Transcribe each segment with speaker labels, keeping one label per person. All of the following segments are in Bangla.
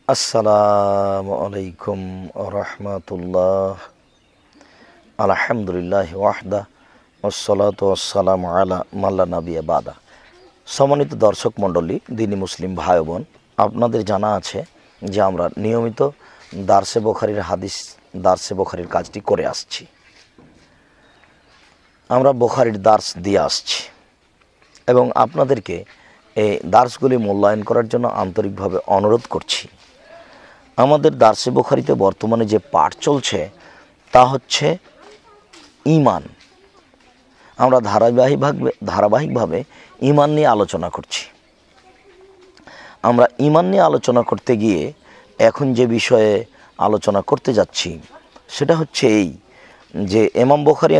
Speaker 1: আসসালামু আলাইকুম রহমতুল্লাহ। আলহামদুলিল্লাহ ওয়াহদা ওয়াসসালাতু ওয়াসসালামু আলা মাল্লা নাবিয়া বাদা। সম্মানিত দর্শক মণ্ডলী, দিনী মুসলিম ভাই বোন, আপনাদের জানা আছে যে আমরা নিয়মিত দারসে বুখারীর কাজটি করে আসছি। আমরা বুখারীর দার্স দিয়ে আসছি এবং আপনাদেরকে এই দার্সগুলি মূল্যায়ন করার জন্য আন্তরিকভাবে অনুরোধ করছি। আমাদের দার্সে বুখারীতে বর্তমানে যে পাঠ চলছে তা হচ্ছে ঈমান। আমরা ধারাবাহিকভাবে ঈমান নিয়ে আলোচনা করছি। আমরা ঈমান নিয়ে আলোচনা করতে গিয়ে এখন যে বিষয়ে আলোচনা করতে যাচ্ছি সেটা হচ্ছে এই যে ইমাম বুখারী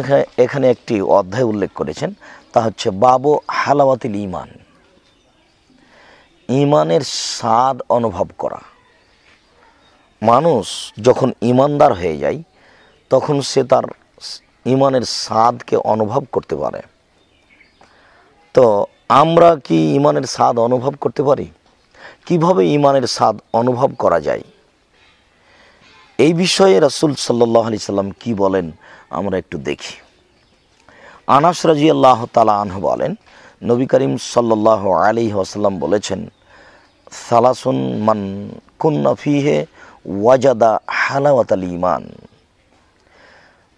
Speaker 1: এখানে একটি অধ্যায় উল্লেখ করেছেন, তা হচ্ছে বাবু হালাওয়াতিল ঈমান। ঈমানের স্বাদ অনুভব করা। মানুষ যখন ঈমানদার হয়ে যায় তখন সে তার ঈমানের স্বাদকে অনুভব করতে পারে। তো আমরা কি ঈমানের স্বাদ অনুভব করতে পারি? কিভাবে ঈমানের স্বাদ অনুভব করা যায়, এই বিষয়ে রাসূল সাল্লাল্লাহু আলাইহি সাল্লাম কি বলেন আমরা একটু দেখি। আনাস রাদিয়াল্লাহু তাআলা আনহু বলেন, নবী করিম সাল্লাল্লাহু আলাইহি ওয়াসাল্লাম বলেছেন, সালাসুন মান কুন্না ফিহি ওয়াজাদা হালাওয়াতাল ঈমান।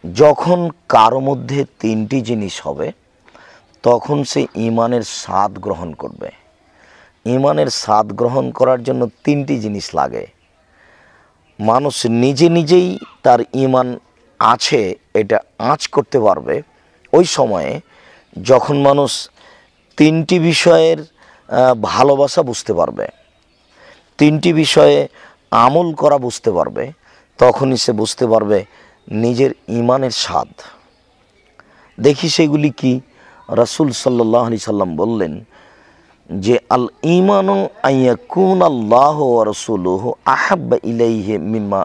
Speaker 1: যখন কারো মধ্যে তিনটি জিনিস হবে তখন সে ঈমানের স্বাদ গ্রহণ করবে। ঈমানের স্বাদ গ্রহণ করার জন্য তিনটি জিনিস লাগে। মানুষ নিজে নিজেই তার ঈমান আছে এটা আঁচ করতে পারবে ওই সময়ে যখন মানুষ তিনটি বিষয়ের ভালোবাসা বুঝতে পারবে, তিনটি বিষয়ে আমল করা বুঝতে পারবে, তখনই সে বুঝতে পারবে নিজের ঈমানের স্বাদ। দেখি সেগুলি কি। রাসূল সাল্লাল্লাহু আলাইহি সাল্লাম বললেন যে আল ঈমানু আইয়াকুনাল্লাহু ওয়া রাসূলুহু আহাব্বা ইলাইহি মিম্মা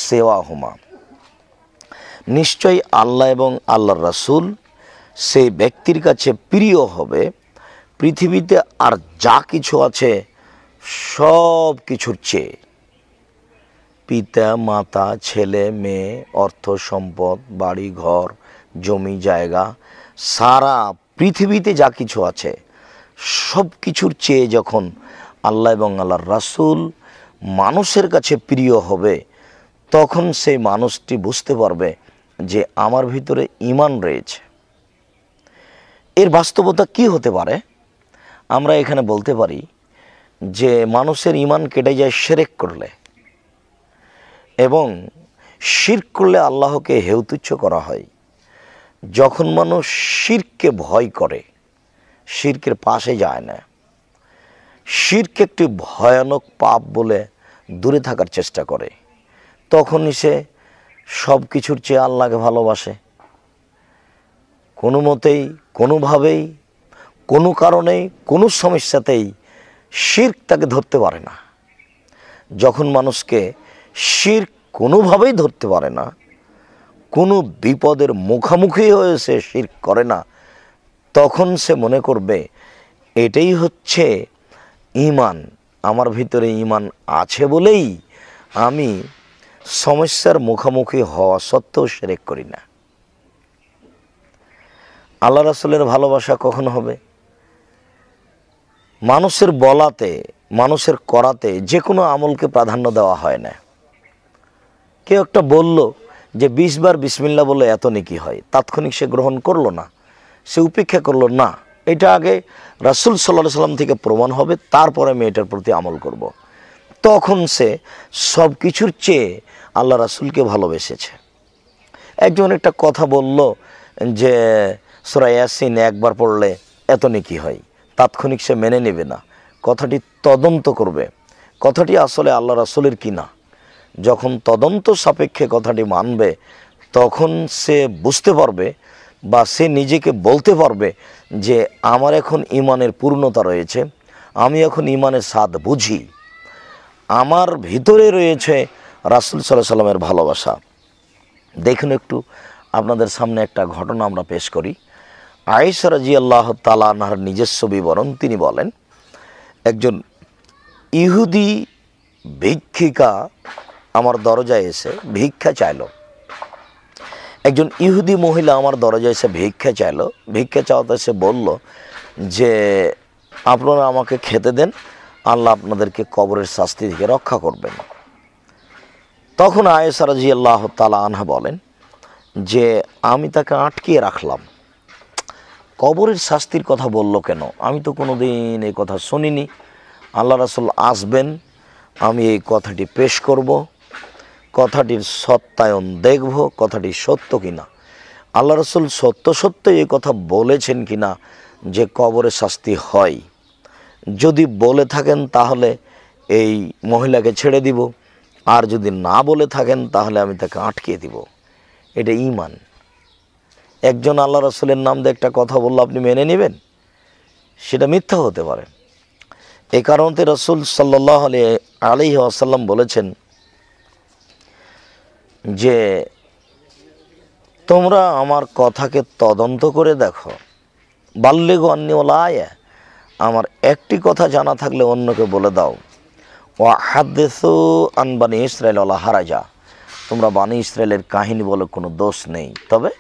Speaker 1: সিওয়াহুমা। নিশ্চয়ই আল্লাহ এবং আল্লাহর রাসূল সেই ব্যক্তির কাছে প্রিয় হবে পৃথিবীতে আর যা কিছু আছে সব কিছুর চেয়ে। পিতা মাতা, ছেলে মেয়ে, অর্থ সম্পদ, বাড়ি ঘর, জমি জায়গা, সারা পৃথিবীতে যা কিছু আছে সব কিছুর চেয়ে যখন আল্লাহ এবং আল্লাহর রাসূল মানুষের কাছে প্রিয় হবে তখন সেই মানুষটি বুঝতে পারবে যে আমার ভিতরে ঈমান রয়েছে। এর বাস্তবতা কি হতে পারে? আমরা এখানে বলতে পারি যে মানুষের ঈমান কেটে যায় শিরক করলে, এবং শিরক করলে আল্লাহকে হেয়তুচ্ছ করা হয়। যখন মানুষ শিরককে ভয় করে, শিরকের পাশে যায় না, শিরক একটি ভয়ানক পাপ বলে দূরে থাকার চেষ্টা করে, তখনই সে সব কিছুর চেয়ে আল্লাহকে ভালোবাসে। কোনো মতেই, কোনোভাবেই, কোনো কারণেই, কোনো সমস্যাতেই শিরক তাকে ধরতে পারে না। যখন মানুষকে শিরক কোনোভাবেই ধরতে পারে না, কোনো বিপদের মুখোমুখি হয়ে সে শিরক করে না, তখন সে মনে করবে এটাই হচ্ছে ঈমান। আমার ভিতরে ঈমান আছে বলেই আমি সমস্যার মুখোমুখি হওয়া সত্ত্বেও শিরক করি না। আল্লাহ রাসূলের ভালোবাসা কখন হবে? মানুষের বলাতে, মানুষের করাতে যে কোনো আমলকে প্রাধান্য দেওয়া হয় না। কেউ একটা বলল যে 20 বার বিসমিল্লাহ বলে এত নেকি হয়, তাৎক্ষণিক সে গ্রহণ করলো না, সে উপেক্ষা করলো না, এটা আগে রাসূল সাল্লাল্লাহু আলাইহি সাল্লাম থেকে প্রমাণ হবে, তারপরে আমি এটার প্রতি আমল করব। তখন সে সব কিছুর চেয়ে আল্লাহ রাসূলকে ভালোবেসেছে। একজন একটা কথা বলল যে সূরা ইয়াসিন একবার পড়লে এত নেকি হয়, তাৎক্ষণিক সে মেনে নেবে না, কথাটি তদন্ত করবে কথাটি আসলে আল্লাহ রাসূলের কিনা। যখন তদন্ত সাপেক্ষে কথাটি মানবে তখন সে বুঝতে পারবে বা সে নিজেকে বলতে পারবে যে আমার এখন ঈমানের পূর্ণতা রয়েছে, আমি এখন ঈমানের স্বাদ বুঝি, আমার ভিতরে রয়েছে রাসূল সাল্লাল্লাহু আলাইহি সাল্লামের ভালোবাসা। দেখুন একটু আপনাদের সামনে একটা ঘটনা আমরা পেশ করি। আয়েশা রাদিয়াল্লাহু তাআলা আনহার নিজস্ব বিবরণ। তিনি বলেন, একজন ইহুদি ভিক্ষিকা আমার দরজায় এসে ভিক্ষা চাইল। একজন ইহুদি মহিলা আমার দরজায় এসে ভিক্ষা চাইল। ভিক্ষা চাওয়াতে সে বলল যে আপনারা আমাকে খেতে দেন, আল্লাহ আপনাদেরকে কবরের শাস্তি থেকে রক্ষা করবেন। তখন আয়েশা রাদিয়াল্লাহু তাআলা আনহা বলেন যে আমি তাকে আটকিয়ে রাখলাম। কবরের শাস্তির কথা বলল কেন? আমি তো কোনো দিন এই কথা শুনিনি। আল্লাহ রাসূল আসবেন, আমি এই কথাটি পেশ করব, কথাটির সত্যায়ন দেখব, কথাটি সত্য কিনা। আল্লাহ রাসূল সত্য সত্য এই কথা বলেছেন কিনা যে কবরে শাস্তি হয়। যদি বলে থাকেন তাহলে এই মহিলাকে ছেড়ে দিব, আর যদি না বলে থাকেন তাহলে আমি তাকে আটকিয়ে দিব। এটা ঈমান। একজন আল্লাহ রাসূলের নাম দিয়ে একটা কথা বললে আপনি মেনে নেবেন? সেটা মিথ্যা হতে পারে। এই কারণে রাসূল সাল্লাল্লাহু আলাইহি ওয়াসাল্লাম বলেছেন যে তোমরা আমার কথাকে তদন্ত করে দেখো। বাল্লিগু আন্নী ওয়ালা আয়া, আমার একটি কথা জানা থাকলে অন্যকে বলে দাও। ওয়া হাদিসু আন বানি ইসরাঈল ওয়ালা হারাজা, তোমরা বানি ইসরায়েলের কাহিনী বলে কোনো দোষ নেই। তবে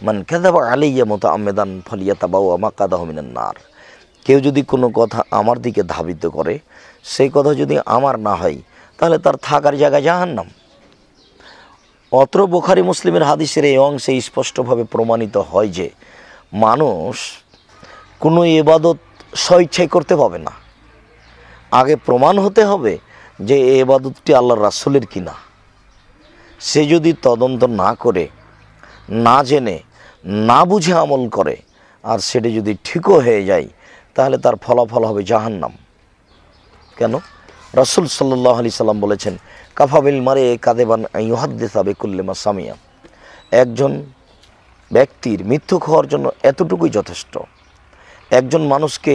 Speaker 1: মান কাযাবা আলাইয়া মুতাআম্মিদান ফালিয়াতাবাওয়া মাকআদাহু মিনান নার, কেউ যদি কোনো কথা আমার দিকে ধাবিত করে, সেই কথা যদি আমার না হয় তাহলে তার থাকার জায়গা জাহান্নাম। অত্র বুখারী মুসলিমের হাদিসের এই অংশে স্পষ্টভাবে প্রমাণিত হয় যে মানুষ কোনো ইবাদত স্বইচ্ছায় করতে পাবে না। আগে প্রমাণ হতে হবে যে এই ইবাদতটি আল্লাহর রাসূলের কিনা। সে যদি তদন্ত না করে, না জেনে, না বুঝে আমল করে, আর সেটি যদি ঠিকও হয়ে যায় তাহলে তার ফলাফল হবে জাহান্নাম। কেন? রাসূল সাল্লাল্লাহু আলাইহি সাল্লাম বলেছেন কাফা বিল মারই কাযিবান আন ইউহাদ্দিসা বিকুল্লি মা সামিয়া, একজন ব্যক্তির মিথ্যুক হওয়ার জন্য এতটুকুই যথেষ্ট। একজন মানুষকে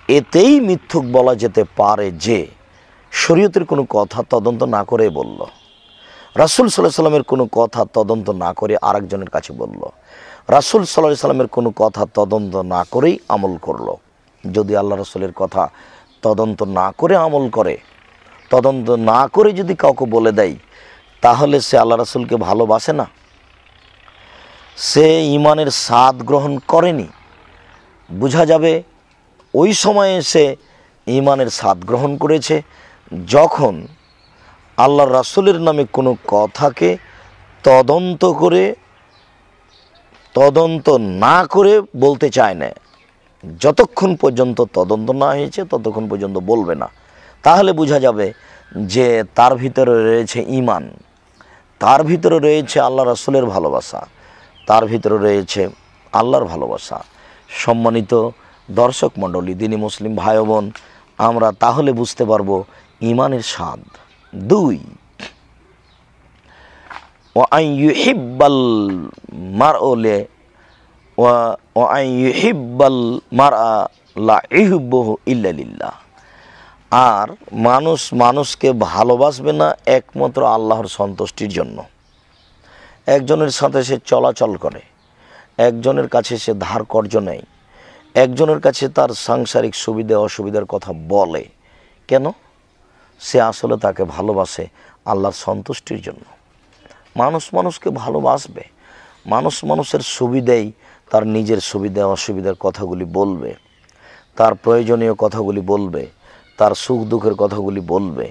Speaker 1: এতেই মিথ্যুক বলা যেতে পারে যে শরীয়তের কোনো কথা তদন্ত না করে বলল, রাসূল সাল্লাল্লাহু আলাইহি সাল্লামের কোনো কথা তদন্ত না করে আরেকজনের কাছে বলল, রাসূল সাল্লাল্লাহু আলাইহি সাল্লামের কোনো কথা তদন্ত না করেই আমল করলো। যদি আল্লাহ রাসূলের কথা তদন্ত না করে আমল করে, তদন্ত না করে যদি কাউকে বলে দেয়, তাহলে সে আল্লাহ রাসূলকে ভালোবাসে না, সে ঈমানের স্বাদ গ্রহণ করেনি। বোঝা যাবে ওই সময়ে সে ঈমানের স্বাদ গ্রহণ করেছে যখন আল্লাহর রাসূলের নামে কোনো কথাকে তদন্ত না করে বলতে চায় না। যতক্ষণ পর্যন্ত তদন্ত না হয়েছে ততক্ষণ পর্যন্ত বলবে না। তাহলে বোঝা যাবে যে তার ভিতরে রয়েছে ঈমান, তার ভিতরে রয়েছে আল্লাহ রাসূলের ভালোবাসা, তার ভিতরে রয়েছে আল্লাহর ভালোবাসা। সম্মানিত দর্শক মণ্ডলী, দিনী মুসলিম ভাই বোন, আমরা তাহলে বুঝতে পারবো ঈমানের স্বাদ। 2, ওয়া আন ইউহিব্বাল মার'উ ওয়া আন ইউহিব্বাল মার'a লা ইউহিব্বুহু ইল্লা লিল্লাহ, আর মানুষ মানুষকে ভালোবাসবে না একমাত্র আল্লাহর সন্তুষ্টির জন্য। একজনের সাথে সে চলাচল করে, একজনের কাছে সে ধার কর্জ নেয়, একজনের কাছে তার সাংসারিক সুবিধা অসুবিধার কথা বলে, কেন? সে আসলে তাকে ভালোবাসে আল্লাহর সন্তুষ্টির জন্য। মানুষ মানুষকে ভালোবাসবে, মানুষ মানুষের সুবিধেই তার নিজের সুবিধা অসুবিধার কথাগুলি বলবে, তার প্রয়োজনীয় কথাগুলি বলবে, তার সুখ দুঃখের কথাগুলি বলবে।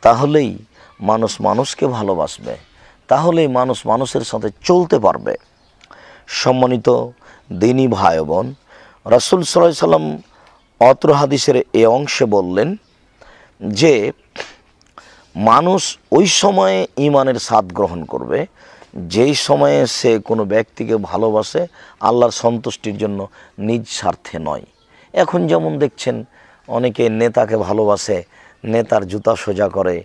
Speaker 1: তাহলেই মানুষ মানুষকে ভালোবাসবে, তাহলেই মানুষ মানুষের সাথে চলতে পারবে। সম্মানিত দিনী ভাই বোন, রাসূল সাল্লাল্লাহু আলাইহি সাল্লাম অত্র হাদিসের এই অংশে বললেন যে মানুষ ওই সময়ে ঈমানের স্বাদ গ্রহণ করবে যেই সময়ে সে কোনো ব্যক্তিকে ভালোবাসে আল্লাহর সন্তুষ্টির জন্য, নিজ স্বার্থে নয়। এখন যেমন দেখছেন অনেকে নেতাকে ভালোবাসে, নেতার জুতা সোজা করে,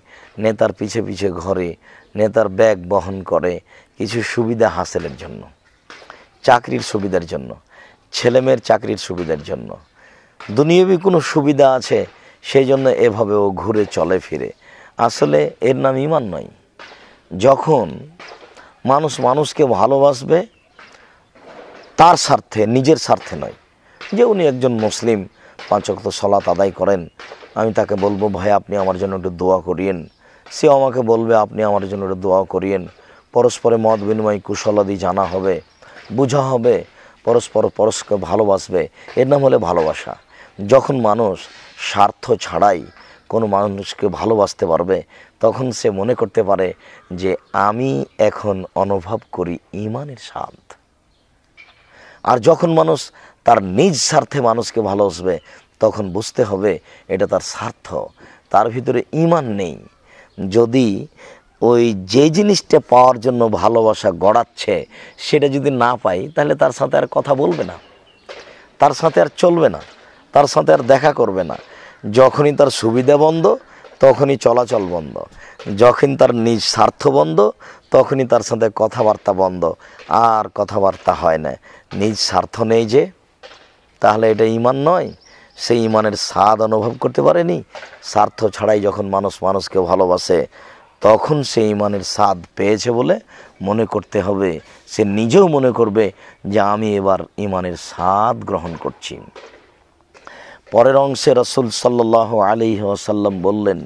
Speaker 1: নেতার পিছে পিছে ঘরে, নেতার ব্যাগ বহন করে কিছু সুবিধা হাসিলের জন্য, চাকরির সুবিধার জন্য, ছেলেমেয়ের চাকরির সুবিধার জন্য, দুনিয়াবি কোনো সুবিধা আছে সেই জন্য এভাবে ও ঘুরে চলে ফিরে। আসলে এর নাম ঈমান নয়। যখন মানুষ মানুষকে ভালোবাসবে তার স্বার্থে, নিজের স্বার্থে নয়, যে উনি একজন মুসলিম, 5 ওয়াক্ত সালাত আদায় করেন, আমি তাকে বলবো ভাই আপনি আমার জন্য একটু দোয়া করিয়েন, সে আমাকে বলবে আপনি আমার জন্য একটু দোয়া করিয়েন। পরস্পরে মত বিনিময় কুশলাদি জানা হবে, বোঝা হবে, পরস্পরকে ভালোবাসবে। এর নাম হলে ভালোবাসা। যখন মানুষ স্বার্থ ছাড়াই কোনো মানুষকে ভালোবাসতে পারবে, তখন সে মনে করতে পারে যে আমি এখন অনুভব করি ঈমানের স্বাদ। আর যখন মানুষ তার নিজ স্বার্থে মানুষকে ভালোবাসবে, তখন বুঝতে হবে এটা তার স্বার্থ, তার ভিতরে ঈমান নেই। যদি ওই যে জিনিসটা পাওয়ার জন্য ভালোবাসা গড়াচ্ছে সেটা যদি না পাই, তাহলে তার সাথে আর কথা বলবে না, তার সাথে আর চলবে না, তার সাথে আর দেখা করবে না। যখনই তার সুবিধা বন্ধ, তখনই চলাচল বন্ধ। যখন তার নিজ স্বার্থ বন্ধ, তখনই তার সাথে কথাবার্তা বন্ধ, আর কথাবার্তা হয় না। নিজ স্বার্থ নেই যে, তাহলে এটা ঈমান নয়। সেই ঈমানের স্বাদ অনুভব করতে পারেনি। স্বার্থ ছাড়াই যখন মানুষ মানুষকে ভালোবাসে, তখন সে ঈমানের স্বাদ পেয়েছে বলে মনে করতে হবে। সে নিজেও মনে করবে যে আমি এবার ঈমানের স্বাদ গ্রহণ করছি। পরের অংশে রাসূল সাল্লাল্লাহু আলাইহি ওয়াসাল্লাম বললেন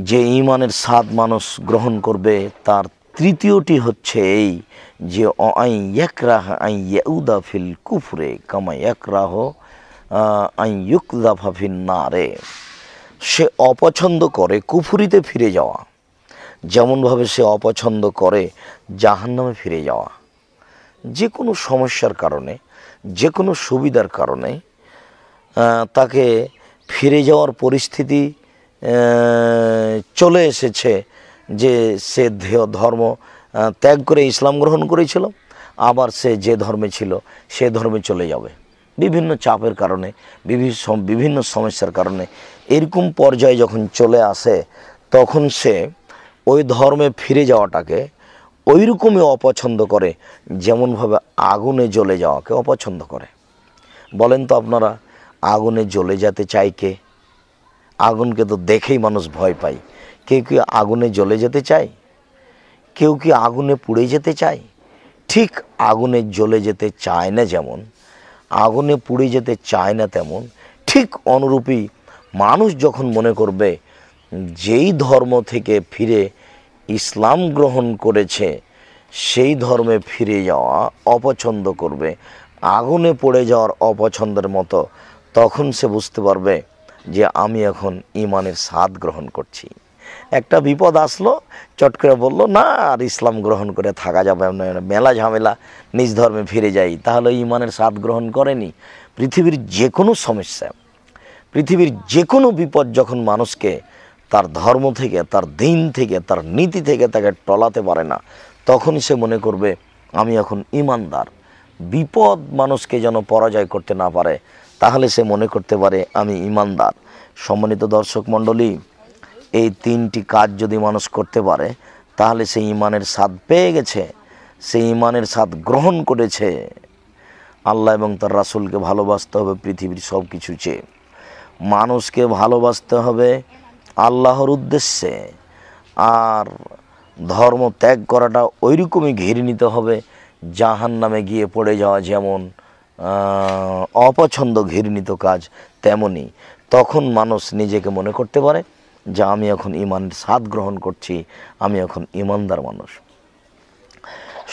Speaker 1: যে ঈমানের স্বাদ মানুষ গ্রহণ করবে, তার তৃতীয়টি হচ্ছে এই যে আই ইয়াকরাহ আই ইয়াউদা ফিল কুফরে কামা ইয়াকরাহ আই ইউকযাফা ফিন নারে। সে অপছন্দ করে কুফরিতে ফিরে যাওয়া, যেমনভাবে সে অপছন্দ করে জাহান্নামে ফিরে যাওয়া। যে কোনো সমস্যার কারণে, যে কোনো সুবিধার কারণে তাকে ফিরে যাওয়ার পরিস্থিতি চলে এসেছে, যে সে ধর্ম ত্যাগ করে ইসলাম গ্রহণ করেছিল, আবার সে যে ধর্মে ছিল সে ধর্মে চলে যাবে। বিভিন্ন চাপের কারণে, বিভিন্ন সমস্যার কারণে এরকম পর্যায়ে যখন চলে আসে, তখন সে ওই ধর্মে ফিরে যাওয়াটাকে ওই রকমই অপছন্দ করে, যেমনভাবে আগুনে জ্বলে যাওয়াকে অপছন্দ করে। বলেন তো আপনারা, আগুনে জ্বলে যেতে চায় কে? আগুনকে তো দেখেই মানুষ ভয় পায়। কেউ কি আগুনে জ্বলে যেতে চায়? কেউ কি আগুনে পুড়ে যেতে চায়? ঠিক আগুনে জ্বলে যেতে চায় না যেমন, আগুনে পুড়ে যেতে চায় না তেমন, ঠিক অনুরূপী মানুষ যখন মনে করবে যেই ধর্ম থেকে ফিরে ইসলাম গ্রহণ করেছে সেই ধর্মে ফিরে যাওয়া অপছন্দ করবে, আগুনে পড়ে যাওয়ার অপছন্দের মতো, তখন সে বুঝতে পারবে যে আমি এখন ঈমানের স্বাদ গ্রহণ করছি। একটা বিপদ আসলো, চট করে বললো না আর ইসলাম গ্রহণ করে থাকা যাবে না, মেলা ঝামেলা, নিজ ধর্মে ফিরে যাই, তাহলে ঈমানের স্বাদ গ্রহণ করেনি। পৃথিবীর যে কোনো সমস্যা, পৃথিবীর যে কোনো বিপদ যখন মানুষকে তার ধর্ম থেকে, তার দিন থেকে, তার নীতি থেকে তাকে টলাতে পারে না, তখন সে মনে করবে আমি এখন ঈমানদার। বিপদ মানুষকে যেন পরাজয় করতে না পারে, তাহলে সে মনে করতে পারে আমি ঈমানদার। সম্মানিত দর্শক মণ্ডলী, এই 3টি কাজ যদি মানুষ করতে পারে, তাহলে সে ঈমানের স্বাদ পেয়ে গেছে, সে ঈমানের স্বাদ গ্রহণ করেছে। আল্লাহ এবং তার রাসূলকে ভালোবাসতে হবে পৃথিবীর সব কিছু চেয়ে। মানুষকে ভালোবাসতে হবে আল্লাহর উদ্দেশ্যে, আর ধর্ম ত্যাগ করাটা ওইরকমই ঘৃণিত হবে জাহান্নামে গিয়ে পড়ে যাওয়া যেমন অপছন্দ ঘৃণিত কাজ, তেমনি তখন মানুষ নিজেকে মনে করতে পারে যে আমি এখন ঈমানের স্বাদ গ্রহণ করছি, আমি এখন ঈমানদার মানুষ।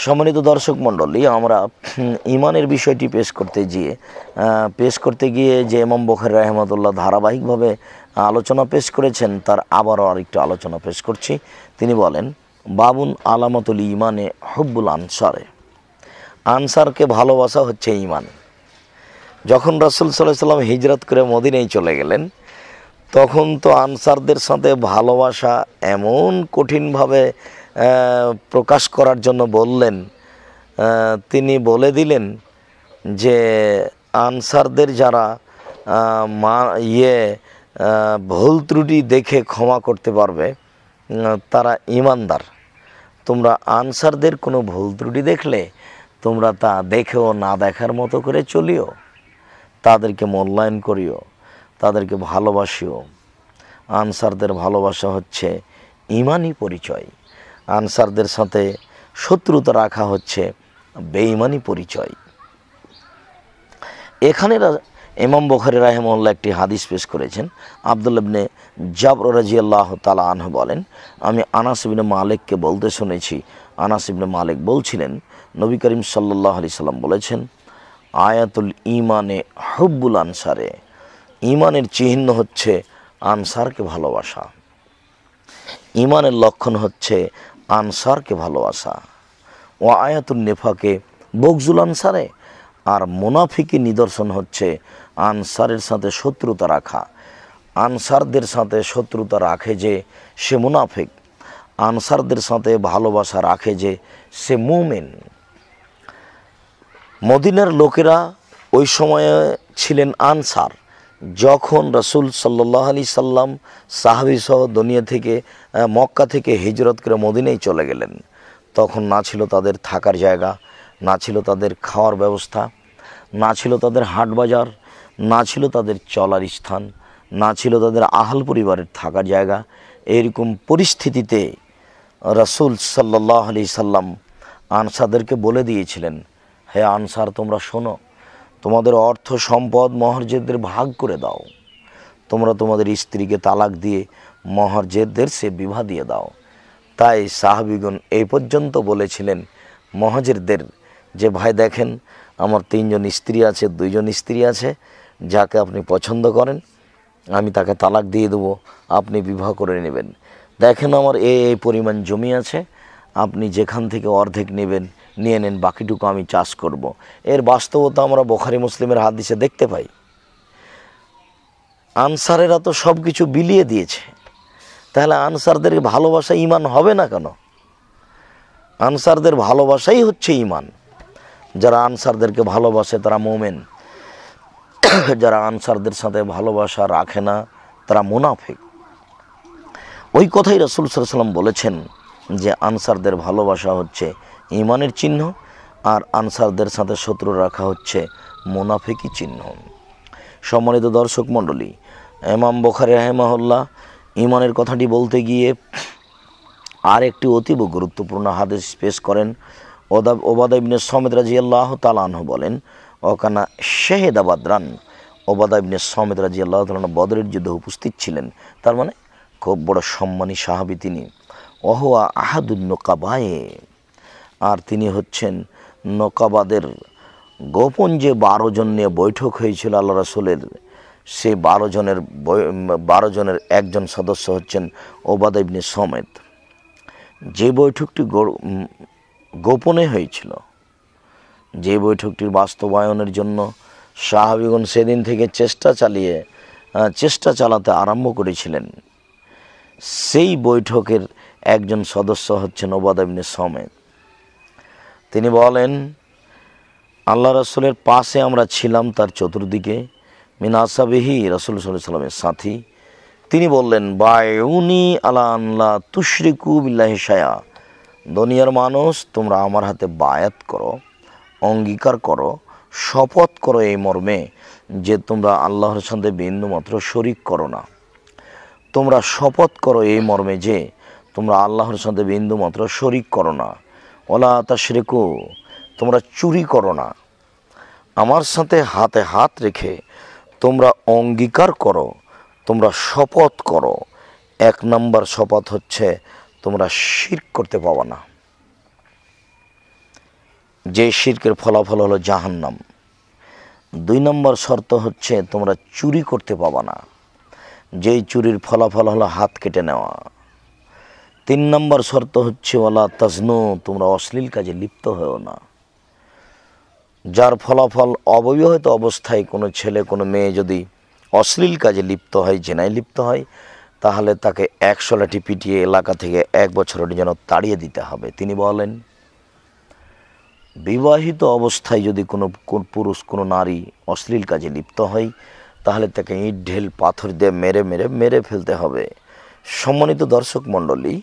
Speaker 1: সম্মানিত দর্শক মণ্ডলী, আমরা ঈমানের বিষয়টি পেশ করতে গিয়ে যে ইমাম বুখারী রাহিমাহুল্লাহ ধারাবাহিকভাবে আলোচনা পেশ করেছেন, তার আবারও আরেকটু আলোচনা পেশ করছি। তিনি বলেন, বাবুন আলামাতুল ঈমানে হুব্বুল আনসারে। আনসারকে ভালোবাসা হচ্ছে ঈমান। যখন রাসূল সাল্লাল্লাহু আলাইহি ওয়াসাল্লাম হিজরত করে মদিনায় চলে গেলেন, তখন তো আনসারদের সাথে ভালোবাসা এমন কঠিনভাবে প্রকাশ করার জন্য বললেন, তিনি বলে দিলেন যে আনসারদের যারা ভুল ত্রুটি দেখে ক্ষমা করতে পারবে তারা ঈমানদার। তোমরা আনসারদের কোনো ভুল ত্রুটি দেখলে তোমরা তা দেখেও না দেখার মতো করে চলিও, তাদেরকে মূল্যায়ন করিও, তাদেরকে ভালোবাসিও। আনসারদের ভালোবাসা হচ্ছে ঈমানি পরিচয়। আনসারদের সাথে শত্রুতা রাখা হচ্ছে বেঈমানি পরিচয়। এখানে ইমাম বুখারী রাহিমাহুল্লাহ একটি হাদিস পেশ করেছেন। আব্দুল্লাহ ইবনে জাবর রাদিয়াল্লাহু তাআলা আনহু বলেন, আমি আনাস ইবনে মালিককে বলতে শুনেছি, আনাস ইবনে মালিক বলছিলেন নবী করিম সাল্লাল্লাহু আলাইহি সাল্লাম বলেছেন, আয়াতুল ঈমানে হুব্বুল আনসারে, ঈমানের চিহ্ন হচ্ছে আনসারকে ভালোবাসা, ঈমানের লক্ষণ হচ্ছে আনসারকে ভালোবাসা। ও আয়াতুন নেফাকে বগজুল আনসারে, আর মুনাফিকের নিদর্শন হচ্ছে আনসারের সাথে শত্রুতা রাখা। আনসারদের সাথে শত্রুতা রাখে যে সে মুনাফিক, আনসারদের সাথে ভালোবাসা রাখে যে সে মুমিন। মদিনার লোকেরা ওই সময়ে ছিলেন আনসার। যখন রাসূল সাল্লাল্লাহু আলাইহি সাল্লাম সাহাবী সহ দুনিয়া থেকে মক্কা থেকে হিজরত করে মদিনায় চলে গেলেন, তখন না ছিল তাদের থাকার জায়গা, না ছিল তাদের খাওয়ার ব্যবস্থা, না ছিল তাদের হাট বাজার, না ছিল তাদের চলার স্থান, না ছিল তাদের আহাল পরিবারের থাকার জায়গা। এরকম পরিস্থিতিতে রাসূল সাল্লাল্লাহু আলাইহি সাল্লাম আনসারদেরকে বলে দিয়েছিলেন, হে আনসার, তোমরা শোনো, তোমাদের অর্থ সম্পদ মহরজেদের ভাগ করে দাও, তোমরা তোমাদের স্ত্রীকে তালাক দিয়ে মহরজেদের সে বিবাহ দিয়ে দাও। তাই সাহাবীগণ এই পর্যন্ত বলেছিলেন মহাজিরদের যে, ভাই দেখেন, আমার 3 জন স্ত্রী আছে, 2 জন স্ত্রী আছে, যাকে আপনি পছন্দ করেন আমি তাকে তালাক দিয়ে দেবো, আপনি বিবাহ করে নেবেন। দেখেন আমার এই পরিমাণ জমি আছে, আপনি যেখান থেকে অর্ধেক নেবেন নিয়ে নেন, বাকিটুকু আমি চাষ করব। এর বাস্তবতা আমরা বুখারী মুসলিমের হাদিসে দেখতে পাই। আনসারেরা তো সব কিছু বিলিয়ে দিয়েছে, তাহলে আনসারদের ভালোবাসা ঈমান হবে না কেন? আনসারদের ভালোবাসাই হচ্ছে ঈমান। যারা আনসারদেরকে ভালোবাসে তারা মুমিন, যারা আনসারদের সাথে ভালোবাসা রাখে না তারা মুনাফিক। ওই কথাই রাসূল সাল্লাল্লাহু আলাইহি ওয়াসাল্লাম বলেছেন যে আনসারদের ভালোবাসা হচ্ছে ঈমানের চিহ্ন, আর আনসারদের সাথে শত্রু রাখা হচ্ছে মুনাফিকি চিহ্ন। সম্মানিত দর্শক মণ্ডলী, ইমাম বুখারী রাহিমাহুল্লাহ ঈমানের কথাটি বলতে গিয়ে আর একটি অতীব গুরুত্বপূর্ণ হাদিস পেশ করেন। ওবাদা ইবনে সামিত রাদিয়াল্লাহু তাআলা আনহু বলেন, ওকানা শাহিদা বাদরান, ওবাদা ইবনে সামিত রাদিয়াল্লাহু তাআলা বদরের যুদ্ধে উপস্থিত ছিলেন, তার মানে খুব বড় সম্মানী সাহাবী তিনি। ওহুয়া আহাদুন নুকাবায়ে, আর তিনি হচ্ছেন নকাবাদের গোপন যে 12 জন নিয়ে বৈঠক হয়েছিল আল্লাহ রাসূলের, সে 12 জনের একজন সদস্য হচ্ছেন ওবাদা ইবনে সামিত। যে বৈঠকটি গোপনে হয়েছিল, যে বৈঠকটির বাস্তবায়নের জন্য সাহাবীগণ সেদিন থেকে চেষ্টা চালাতে আরম্ভ করেছিলেন, সেই বৈঠকের একজন সদস্য হচ্ছেন ওবাদা ইবনে সামিত। তিনি বলেন, আল্লাহ রাসূলের পাশে আমরা ছিলাম, তার চতুর্দিকে মিন আসহাবিহি, রাসূল সাল্লাল্লাহু আলাইহি ওয়াসাল্লামের সাথী। তিনি বললেন, বায়উনি আলা আন লা তুশরিকু বিল্লাহি শাইআ, দুনিয়ার মানুষ তোমরা আমার হাতে বায়াত করো, অঙ্গীকার করো, শপথ করো এই মর্মে যে তোমরা আল্লাহর সাথে বিন্দুমাত্র শরিক করো না। তোমরা শপথ করো এই মর্মে যে তোমরা আল্লাহর সাথে বিন্দুমাত্র শরিক করো না। ওয়ালা তাশরিকু, তোমরা চুরি করো না। আমার সাথে হাতে হাত রেখে তোমরা অঙ্গীকার করো, তোমরা শপথ করো। 1 নম্বর শপথ হচ্ছে তোমরা শিরক করতে পাবা না, যে শিরকের ফলাফল হলো জাহান্নাম। 2 নম্বর শর্ত হচ্ছে তোমরা চুরি করতে পাবা না, যেই চুরির ফলাফল হলো হাত কেটে নেওয়া। 3 নম্বর শর্ত হচ্ছে ওয়ালা তাজনু, তোমরা অশ্লীল কাজে লিপ্ত হও না, যার ফলাফল অবিবাহিত অবস্থায় কোনো ছেলে কোনো মেয়ে যদি অশ্লীল কাজে লিপ্ত হয়, জেনায় লিপ্ত হয়, তাহলে তাকে 100 লাঠি পিটিয়ে এলাকা থেকে 1 বছরের জন্য তাড়িয়ে দিতে হবে। তিনি বলেন, বিবাহিত অবস্থায় যদি কোনো পুরুষ কোনো নারী অশ্লীল কাজে লিপ্ত হয়, তাহলে তাকে ইট ঢেল পাথর দিয়ে মেরে ফেলতে হবে। সম্মানিত দর্শক মণ্ডলী,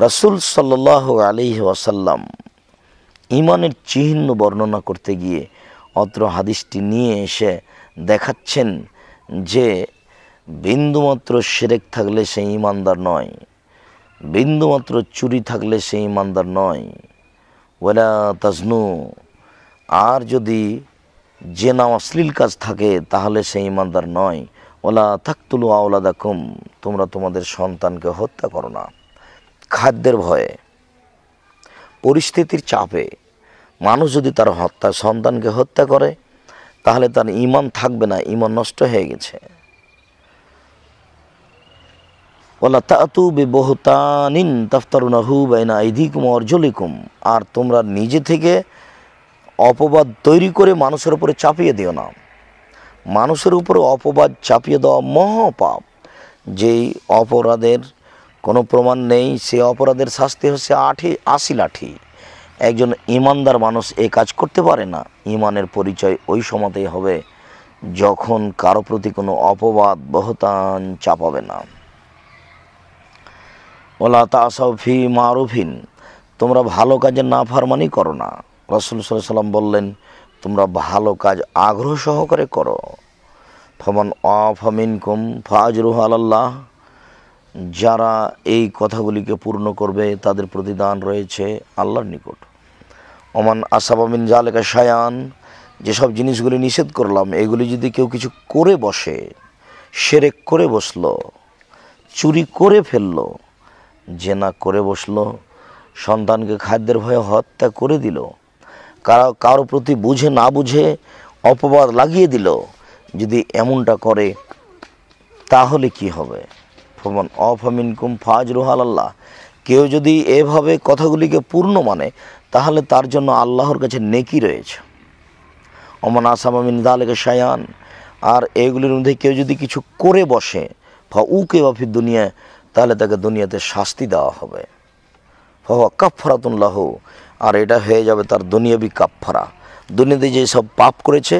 Speaker 1: রাসূল সাল্লাল্লাহু আলাইহি ওয়াসাল্লাম ঈমানের চিহ্ন বর্ণনা করতে গিয়ে অত্র হাদিসটি নিয়ে এসে দেখাচ্ছেন যে বিন্দুমাত্র শিরক থাকলে সে ঈমানদার নয়, বিন্দুমাত্র চুরি থাকলে সে ঈমানদার নয়। ওয়ালা তাজনু, আর যদি যে না অশ্লীল কাজ থাকে তাহলে সে ইমানদার নয়। ওলা তাকতুলু আওলাদাকুম, তোমরা তোমাদের সন্তানকে হত্যা করো না। খাদ্যের ভয়ে, পরিস্থিতির চাপে মানুষ যদি তার সন্তানকে হত্যা করে তাহলে তার ঈমান থাকবে না, ঈমান নষ্ট হয়ে গেছে। ওয়ালা তাতু বিবহতানিন তাফতারুনাহু বাইনা আইদিকুম ওয়া আরজুলিকুম, আর তোমরা নিজে থেকে অপবাদ তৈরি করে মানুষের উপরে চাপিয়ে দিও না। মানুষের উপরে অপবাদ চাপিয়ে দেওয়া মহাপাপ। যেই অপরাধের কোনো প্রমাণ নেই, সে অপরাধের শাস্তি হচ্ছে 80 লাঠি। একজন ঈমানদার মানুষ এই কাজ করতে পারে না। ঈমানের পরিচয় ওই সময়তেই হবে যখন কারো প্রতি কোনো অপবাদ বহতান চাপাবে না। ওলা তাসাউ ফি মারুফিন, তোমরা ভালো কাজের নাফরমানি করো না। রাসূল সাল্লাল্লাহু আলাইহি ওয়াসাল্লাম বললেন, তোমরা ভালো কাজ আগ্রহ সহকারে করো। ফামান আফা মিনকুম ফাজরুহু আলাল্লাহ, যারা এই কথাগুলিকে পূর্ণ করবে তাদের প্রতিদান রয়েছে আল্লাহর নিকট। ওমান আসাবা মিন যালিকা শায়ান, যেসব জিনিসগুলি নিষেধ করলাম এগুলি যদি কেউ কিছু করে বসে, শিরক করে বসলো, চুরি করে ফেললো, জেনা করে বসলো, সন্তানকে খাদ্যের ভয়ে হত্যা করে দিল, কারো প্রতি বুঝে না বুঝে অপবাদ লাগিয়ে দিল, যদি এমনটা করে তাহলে কি হবে? ফামান আফা মিনকুম ফাজরুহু আলাল্লাহ, কেউ যদি এভাবে কথাগুলিকে পূর্ণ মানে তাহলে তার জন্য আল্লাহর কাছে নেকি রয়েছে। ওমান আসাবা মিন যালিকা শায়ান, আর এগুলির মধ্যে কেউ যদি কিছু করে বসে ফাউকিবা ফিদ দুনিয়া, তাহলে তাকে দুনিয়াতে শাস্তি দেওয়া হবে। ফাহুয়া কাফফারাতুন লাহু, আর এটা হয়ে যাবে তার দুনিয়াবি কাফফারা। দুনিয়াতে যে সব পাপ করেছে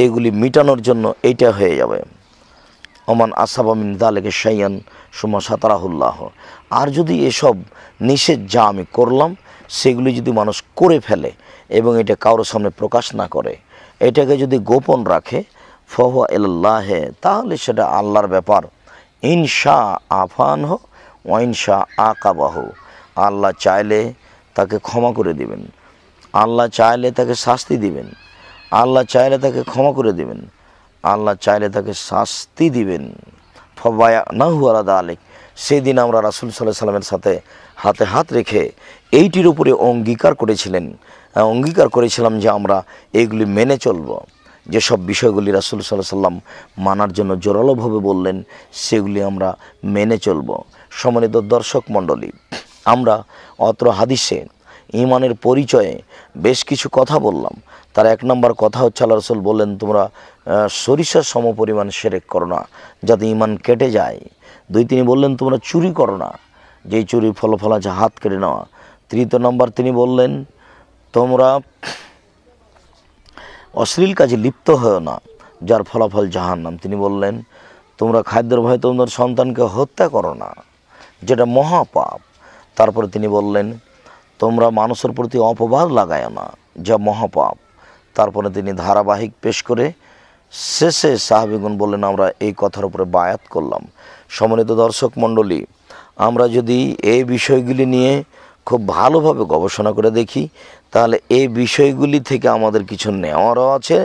Speaker 1: এইগুলি মিটানোর জন্য এইটা হয়ে যাবে। ওমান আসাবা মিন যালিকা শাইয়ান সুম্মা সাতারাহুল্লাহ, আর যদি এসব নিষেধ যা আমি করলাম সেগুলি যদি মানুষ করে ফেলে এবং এটা কারোর সামনে প্রকাশ না করে, এটাকে যদি গোপন রাখে, ফাহুয়া ইলাল্লাহে, তাহলে সেটা আল্লাহর ব্যাপার। ইনশা আফানহ ওয়া ইনশা আকাবাহ, আল্লাহ চাইলে তাকে ক্ষমা করে দিবেন, আল্লাহ চাইলে তাকে শাস্তি দিবেন, আল্লাহ চাইলে তাকে ক্ষমা করে দিবেন, আল্লাহ চাইলে তাকে শাস্তি দিবেন। ফাবায়ানাহু আলা যালিক, সেদিন আমরা রাসূল সাল্লাল্লাহু আলাইহি সাল্লামের সাথে হাতে হাত রেখে এইটির উপরে অঙ্গীকার করেছিলাম যে আমরা এইগুলি মেনে চলব। যেসব বিষয়গুলি রাসূল সাল্লাল্লাহু আলাইহি সাল্লাম মানার জন্য জোরালোভাবে বললেন সেগুলি আমরা মেনে চলব। সম্মানিত দর্শক মণ্ডলী, আমরা অত্র হাদিসে ঈমানের পরিচয়ে বেশ কিছু কথা বললাম। তার 1 নম্বর কথা হচ্ছে আল্লাহ রাসূল বললেন, তোমরা সরিষার সমপরিমাণ শিরক করো না যাতে ঈমান কেটে যায়। 2 তিনি বললেন, তোমরা চুরি করো না, যেই চুরি ফল আছে হাত কেটে নেওয়া। 3 নম্বর তিনি বললেন, তোমরা অশ্লীল কাজে লিপ্ত হও না, যার ফলাফল জাহান্নাম। তিনি বললেন, তোমরা খাদ্যের ভয়ে তোমাদের সন্তানকে হত্যা করো না, যেটা মহাপাপ। তারপরে তিনি বললেন, তোমরা মানুষের প্রতি অপবাদ লাগায় না, যা মহাপাপ। তারপরে তিনি ধারাবাহিক পেশ করে শেষে সাহাবীগণ বললেন, আমরা এই কথার উপরে বায়াত করলাম। সম্মানিত দর্শক মণ্ডলী, আমরা যদি এই বিষয়গুলি নিয়ে খুব ভালোভাবে গবেষণা করে দেখি তাহলে এই বিষয়গুলি থেকে আমাদের কিছু নেওয়ারও আছে,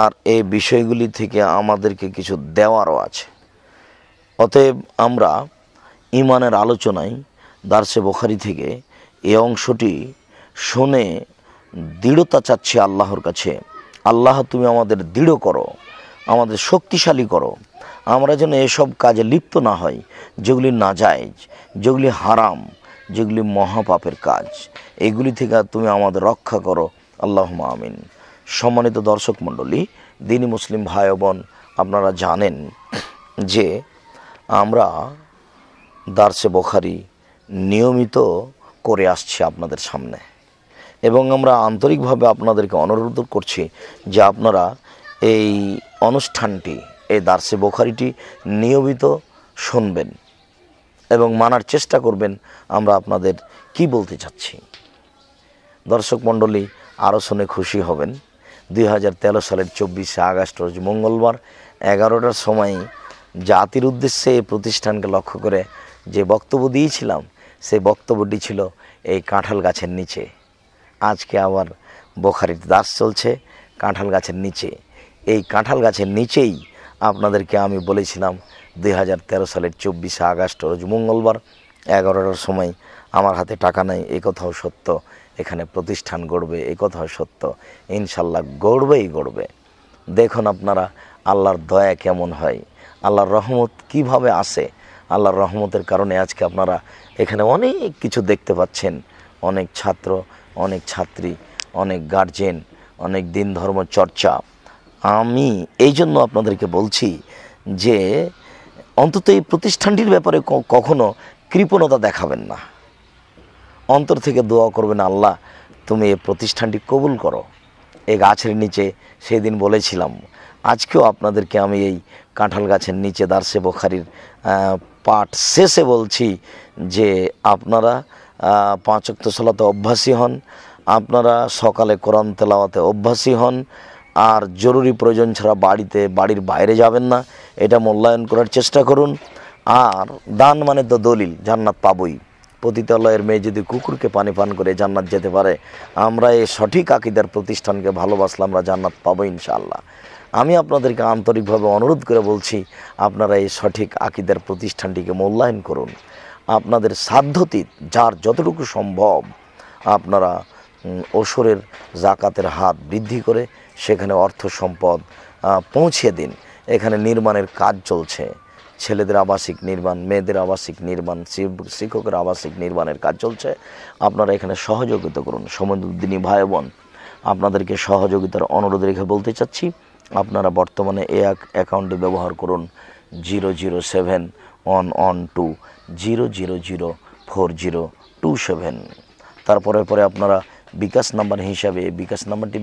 Speaker 1: আর এই বিষয়গুলি থেকে আমাদেরকে কিছু দেওয়ারও আছে। অতএব আমরা ঈমানের আলোচনায় দারসে বুখারী থেকে এই অংশটি শুনে দৃঢ়তা চাচ্ছি আল্লাহর কাছে। আল্লাহ, তুমি আমাদের দৃঢ় করো, আমাদের শক্তিশালী করো, আমরা যেন এসব কাজে লিপ্ত না হই যেগুলি নাজায়েজ, যেগুলি হারাম, যেগুলি মহাপাপের কাজ। এগুলি থেকে তুমি আমাদের রক্ষা করো, আল্লাহুম্মা আমিন। সম্মানিত দর্শক মণ্ডলী, দ্বীনি মুসলিম ভাই বোন, আপনারা জানেন যে আমরা দারসে বুখারী নিয়মিত করে আসছি আপনাদের সামনে, এবং আমরা আন্তরিকভাবে আপনাদেরকে অনুরোধ করছি যে আপনারা এই অনুষ্ঠানটি, এই দারসে বুখারীটি নিয়মিত শুনবেন এবং মানার চেষ্টা করবেন আমরা আপনাদের কি বলতে চাচ্ছি। দর্শক মণ্ডলী, আরও শুনে খুশি হবেন। 2013 সালের 24শে আগস্ট রোজ মঙ্গলবার 11টার সময় জাতির উদ্দেশ্যে এই প্রতিষ্ঠানকে লক্ষ্য করে যে বক্তব্য দিয়েছিলাম, সেই বক্তব্যটি ছিল এই কাঁঠাল গাছের নিচে। আজকে আবার বুখারীর দাস চলছে, কাঁঠাল গাছের নিচে। এই কাঁঠাল গাছের নিচেই আপনাদেরকে আমি বলেছিলাম 2013 সালের 24শে আগস্ট রোজ মঙ্গলবার 11টার সময় আমার হাতে টাকা নেই, এ কথাও সত্য। এখানে প্রতিষ্ঠান গড়বে, এ কথাও সত্য। ইনশাল্লাহ গড়বেই গড়বে। দেখুন আপনারা আল্লাহর দয়া কেমন হয়, আল্লাহর রহমত কিভাবে আসে। আল্লাহর রহমতের কারণে আজকে আপনারা এখানে অনেক কিছু দেখতে পাচ্ছেন। অনেক ছাত্র, অনেক ছাত্রী, অনেক গার্জেন, অনেক দিন ধর্ম চর্চা। আমি এই জন্য আপনাদেরকে বলছি যে অন্তত এই প্রতিষ্ঠানটির ব্যাপারে কখনো কৃপণতা দেখাবেন না। অন্তর থেকে দোয়া করবেন, আল্লাহ তুমি এই প্রতিষ্ঠানটি কবুল করো। এই গাছের নিচে সেদিন বলেছিলাম, আজকেও আপনাদেরকে আমি এই কাঁঠাল গাছের নিচে দারসে বুখারীর পাঠ শেষে বলছি যে আপনারা 5 ওয়াক্ত সালাতে অভ্যাসী হন, আপনারা সকালে কোরআন তেলাওয়াতে অভ্যাসী হন, আর জরুরি প্রয়োজন ছাড়া বাড়ির বাইরে যাবেন না, এটা মূল্যায়ন করার চেষ্টা করুন। আর দান মানে তো দলিল, জান্নাত পাবই। পতিতালয়ের মেয়ে যদি কুকুরকে পানি পান করে জান্নাত যেতে পারে, আমরা এই সঠিক আকীদার প্রতিষ্ঠানকে ভালোবাসলে আমরা জান্নাত পাবো ইনশাআল্লাহ। আমি আপনাদেরকে আন্তরিকভাবে অনুরোধ করে বলছি, আপনারা এই সঠিক আকীদার প্রতিষ্ঠানটিকে মূল্যায়ন করুন। আপনাদের সাধ্যতীত যার যতটুকু সম্ভব আপনারা ওসরের জাকাতের হাত বৃদ্ধি করে সেখানে অর্থ সম্পদ পৌঁছে দিন। এখানে নির্মাণের কাজ চলছে, ছেলেদের আবাসিক নির্মাণ, মেয়েদের আবাসিক নির্মাণ, শিক্ষকের আবাসিক নির্মাণের কাজ চলছে। আপনারা এখানে সহযোগিতা করুন। সমুদ্রদিনী ভাই বোন, আপনাদেরকে সহযোগিতার অনুরোধ রেখে বলতে চাচ্ছি, আপনারা বর্তমানে এই অ্যাকাউন্টে ব্যবহার করুন 0071120004027। তারপরে আপনারা বিকাশ নাম্বার হিসাবে বিকাশ নাম্বারটি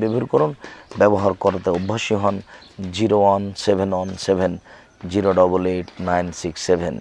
Speaker 1: ব্যবহার করতে অভ্যাসী হন 01717088967।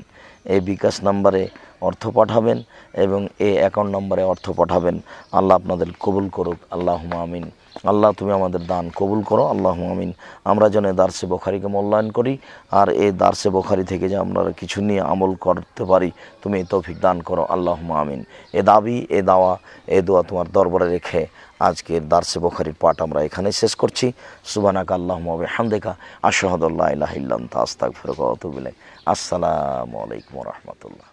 Speaker 1: এই বিকাশ নাম্বারে অর্থ পাঠাবেন এবং এই অ্যাকাউন্ট নাম্বারে অর্থ পাঠাবেন। আল্লাহ আপনাদের কবুল করুক, আল্লাহুম্মা আমিন। আল্লাহ তুমি আমাদের দান কবুল করো, আল্লাহুম্মা আমিন। আমরা যেন দারসে বুখারীকে মূল্যায়ন করি, আর এই দারসে বুখারী থেকে যে আমরা কিছু নিয়ে আমল করতে পারি, তুমি তৌফিক দান করো, আল্লাহুম্মা আমিন। এ দাবি, এ দাওয়া, এ দোয়া তোমার দরবারে রেখে আজকের দারসে বুখারীর পাঠ আমরা এখানেই শেষ করছি। সুবহানাকা আল্লাহুম্মা ওয়া বিহামদিকা আশহাদু আল্লা ইলাহা ইল্লা আনতা আস্তাগফিরুকা ওয়া আতুবু ইলাইক। আসসালামু আলাইকুম ওয়া রাহমাতুল্লাহ।